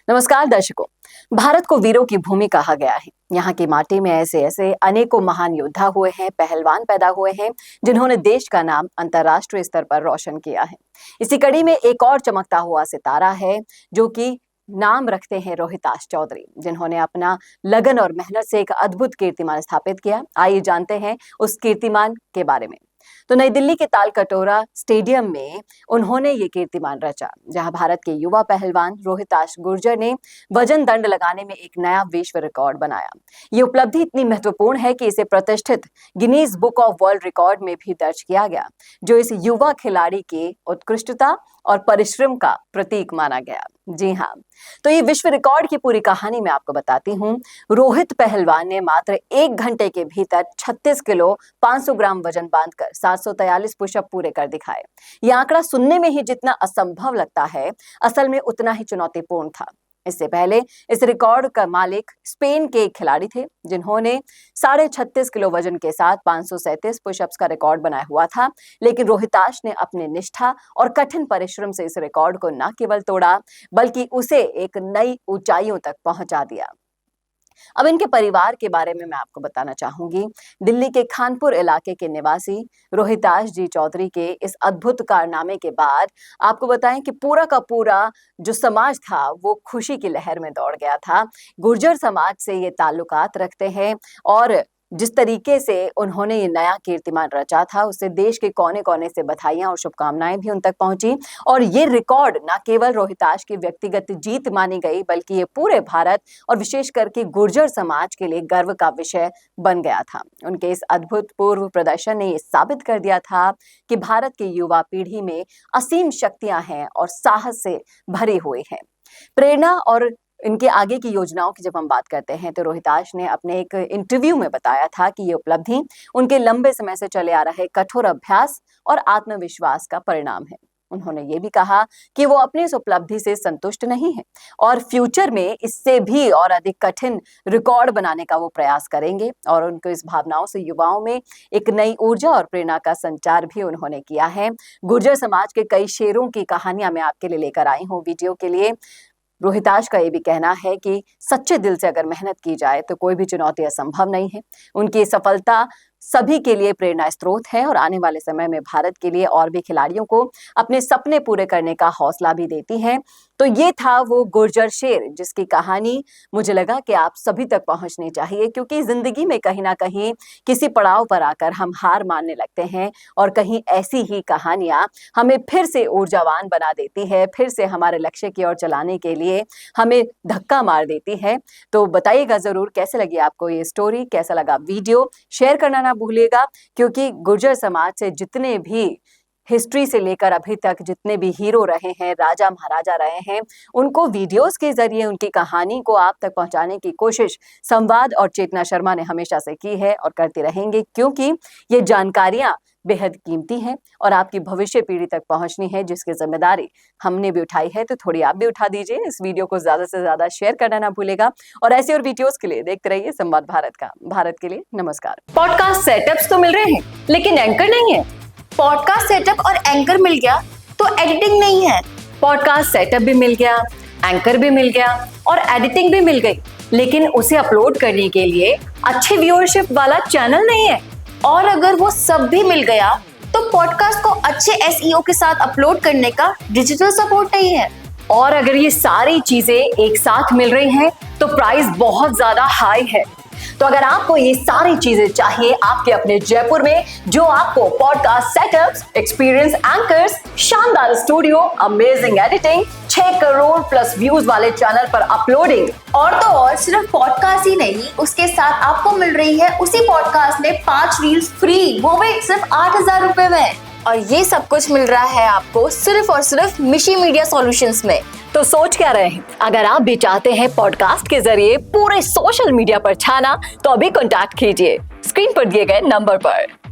नमस्कार दर्शकों। भारत को वीरों की भूमि कहा गया है। यहाँ की माटी में ऐसे ऐसे अनेकों महान योद्धा हुए हैं, पहलवान पैदा हुए हैं, जिन्होंने देश का नाम अंतर्राष्ट्रीय स्तर पर रोशन किया है। इसी कड़ी में एक और चमकता हुआ सितारा है, जो कि नाम रखते हैं रोहिताश चौधरी, जिन्होंने अपना लगन और मेहनत से एक अद्भुत कीर्तिमान स्थापित किया। आइए जानते हैं उस कीर्तिमान के बारे में। तो नई दिल्ली के तालकटोरा स्टेडियम में उन्होंने ये कीर्तिमान रचा, जहां भारत के युवा पहलवान रोहिताश गुर्जर ने वजन दंड लगाने में एक नया विश्व रिकॉर्ड बनाया। ये उपलब्धि इतनी महत्वपूर्ण है कि इसे प्रतिष्ठित Guinness book of world record में भी दर्ज किया गया, जो इस युवा खिलाड़ी के उत्कृष्टता और परिश्रम का प्रतीक माना गया। जी हाँ, तो ये विश्व रिकॉर्ड की पूरी कहानी मैं आपको बताती हूँ। रोहित पहलवान ने मात्र 1 घंटे के भीतर 36 किलो 500 ग्राम वजन बांधकर 743 पुशअप पूरे कर दिखाए। ये आंकड़ा सुनने में ही जितना असंभव लगता है, असल में उतना ही चुनौतीपूर्ण था। इससे पहले इस रिकॉर्ड का मालिक स्पेन के एक खिलाड़ी थे, जिन्होंने 36.5 किलो वजन के साथ 537 पुशअप्स का रिकॉर्ड बनाया हुआ था। लेकिन रोहिताश ने अपने निष्ठा और कठिन परिश्रम से इस रिकॉर्ड को न केवल तोड़ा, बल्कि उसे एक नई ऊंचाइयों तक पहुंचा दिया। अब इनके परिवार के बारे में मैं आपको बताना चाहूंगी। दिल्ली के खानपुर इलाके के निवासी रोहिताश जी चौधरी के इस अद्भुत कारनामे के बाद आपको बताएं कि पूरा का पूरा जो समाज था वो खुशी की लहर में दौड़ गया था। गुर्जर समाज से ये ताल्लुकात रखते हैं और जिस तरीके से उन्होंने ये नया कीर्तिमान रचा था, उससे देश के कोने कोने से बधाइयां और शुभकामनाएं भी उन तक पहुंची। और ये रिकॉर्ड न केवल रोहिताश की व्यक्तिगत जीत मानी गई, बल्कि ये पूरे भारत और विशेष करके गुर्जर समाज के लिए गर्व का विषय बन गया था। उनके इस अभूतपूर्व प्रदर्शन ने ये साबित कर दिया था कि भारत की युवा पीढ़ी में असीम शक्तियां हैं और साहस से भरी हुई है। प्रेरणा और इनके आगे की योजनाओं की जब हम बात करते हैं, तो रोहिताश ने अपने एक इंटरव्यू में बताया था कि ये उपलब्धि उनके लंबे समय से चले आ रहे कठोर अभ्यास और आत्मविश्वास का परिणाम है। उन्होंने ये भी कहा कि वो अपनी इस उपलब्धि से संतुष्ट नहीं है और फ्यूचर में इससे भी और अधिक कठिन रिकॉर्ड बनाने का वो प्रयास करेंगे। और उनको इस भावनाओं से युवाओं में एक नई ऊर्जा और प्रेरणा का संचार भी उन्होंने किया है। गुर्जर समाज के कई शेरों की कहानियां मैं आपके लिए लेकर आई हूँ वीडियो के लिए। रोहिताश का ये भी कहना है कि सच्चे दिल से अगर मेहनत की जाए तो कोई भी चुनौती असंभव नहीं है। उनकी सफलता सभी के लिए प्रेरणा स्रोत है और आने वाले समय में भारत के लिए और भी खिलाड़ियों को अपने सपने पूरे करने का हौसला भी देती है। तो ये था वो गुर्जर शेर, जिसकी कहानी मुझे लगा कि आप सभी तक पहुंचनी चाहिए, क्योंकि जिंदगी में कहीं ना कहीं किसी पड़ाव पर आकर हम हार मानने लगते हैं और कहीं ऐसी ही कहानियां हमें फिर से ऊर्जावान बना देती है, फिर से हमारे लक्ष्य की ओर चलाने के लिए हमें धक्का मार देती है। तो बताइएगा जरूर कैसे लगी आपको ये स्टोरी, कैसा लगा वीडियो। शेयर करना ना भूलिएगा, क्योंकि गुर्जर समाज से जितने भी हिस्ट्री से लेकर अभी तक जितने भी हीरो रहे हैं, राजा महाराजा रहे हैं, उनको वीडियोस के जरिए उनकी कहानी को आप तक पहुंचाने की कोशिश संवाद और चेतना शर्मा ने हमेशा से की है और करती रहेंगे, क्योंकि ये जानकारियां बेहद कीमती हैं और आपकी भविष्य पीढ़ी तक पहुंचनी है, जिसकी जिम्मेदारी हमने भी उठाई है। तो थोड़ी आप भी उठा दीजिए। इस वीडियो को ज्यादा से ज्यादा शेयर करना ना भूलेगा और ऐसे और वीडियोस के लिए देखते रहिए संवाद भारत का। भारत के लिए नमस्कार। पॉडकास्ट सेटअप्स तो मिल रहे हैं, लेकिन एंकर नहीं है। पॉडकास्ट सेटअप और एंकर मिल गया तो एडिटिंग नहीं है। पॉडकास्ट सेटअप भी मिल गया, एंकर भी मिल गया और एडिटिंग भी मिल गई, लेकिन उसे अपलोड करने के लिए अच्छे व्यूअरशिप वाला चैनल नहीं है। और अगर वो सब भी मिल गया तो पॉडकास्ट को अच्छे एसईओ के साथ अपलोड करने का डिजिटल सपोर्ट नहीं है। और अगर ये सारी चीजें एक साथ मिल रही हैं, तो प्राइस बहुत ज्यादा हाई है। तो अगर आपको ये सारी चीजें चाहिए आपके अपने जयपुर में, जो आपको पॉडकास्ट सेटअप्स, एक्सपीरियंस एंकर्स, शानदार studio, amazing editing, 6 crore plus views वाले चैनल पर अपलोडिंग, और तो और सिर्फ पॉडकास्ट ही नहीं, उसके साथ आपको मिल रही है उसी पॉडकास्ट में 5 रील्स फ्री, वो भी सिर्फ 8,000 रुपए में। और ये सब कुछ मिल रहा है आपको सिर्फ और सिर्फ मिशी मीडिया सॉल्यूशंस में। तो सोच क्या रहे हैं? अगर आप भी चाहते हैं पॉडकास्ट के जरिए पूरे सोशल मीडिया पर छाना, तो अभी कॉन्टैक्ट कीजिए स्क्रीन पर दिए गए नंबर पर।